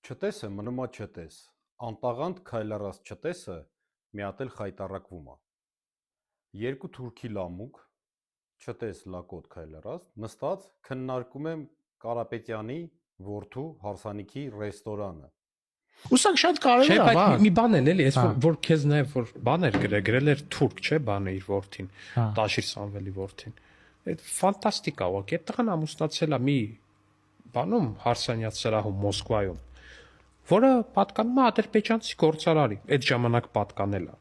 Չտեսը մնում է չտես, անտաղանդ քայլառած չտեսը մի հատ էլ խայտառակվում է։ Երկու թուրքի լամուկ, չտես լակոտ քայլառած, նստած քննարկում եմ Կարապետյանի որդու հարսանիքի ռեստորանը։ Ուսանք շատ Չէ, կարևոր է, բայց բա։ մի բան էլ էլի, այս Հա։ որ քեզ նաև որ բան էր գրել էր թուրք, չէ, բանը իր որդին, Հա։ Տաշիր Սամվելի որդին։ Այդ ֆանտաստիկ է, ոք, այդ տղան ամուսնացել է մի բանում Հարսանյաց սրահում Մոսկվայում, որը պատկանում է ադրբեջանցի գործարարի, այդ ժամանակ պատկանել է։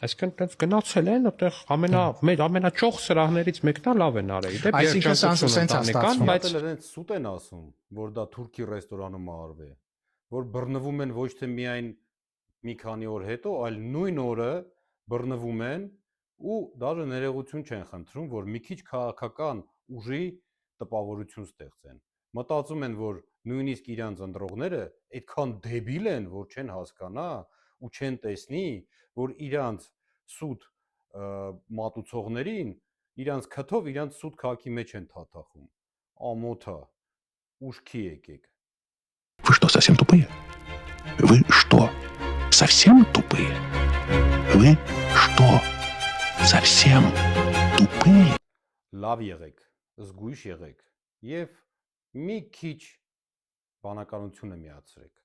Այսինքն այդպես գնացել են, այդտեղ մեր ամենաճոխ սրահներից մեկն է, լավ են արել։ Դե Այսինքն սենց է ստացվում։ Բայց իրենց սուտ են ասում, որ դա թուրքի ռեստորանում է արվել, որ բռնվում են ոչ թե միայն մի քանի օր հետո, այլ նույն օրը բռնվում են ու դաժե ներողություն չեն խնդրում, որ մի քիչ քաղաքական ուժի տպավորություն ստեղծեն։ Մտածում են, որ նույնիսկ իրանց ընտրողները այդքան դեբիլ են, որ չեն հասկանա ու չեն տեսնի, որ իրանց սուտ մատուցողներին իրանց քթով իրանց սուտ քաղաքի մեջ են թաթախում։ Ամոթա, ուշքի եկեք։ Вы что, совсем тупые? Вы что, совсем тупые? Вы что, совсем тупые? Լավ եղեք, զգույշ եղեք եւ մի քիչ բանականությունը միացրեք։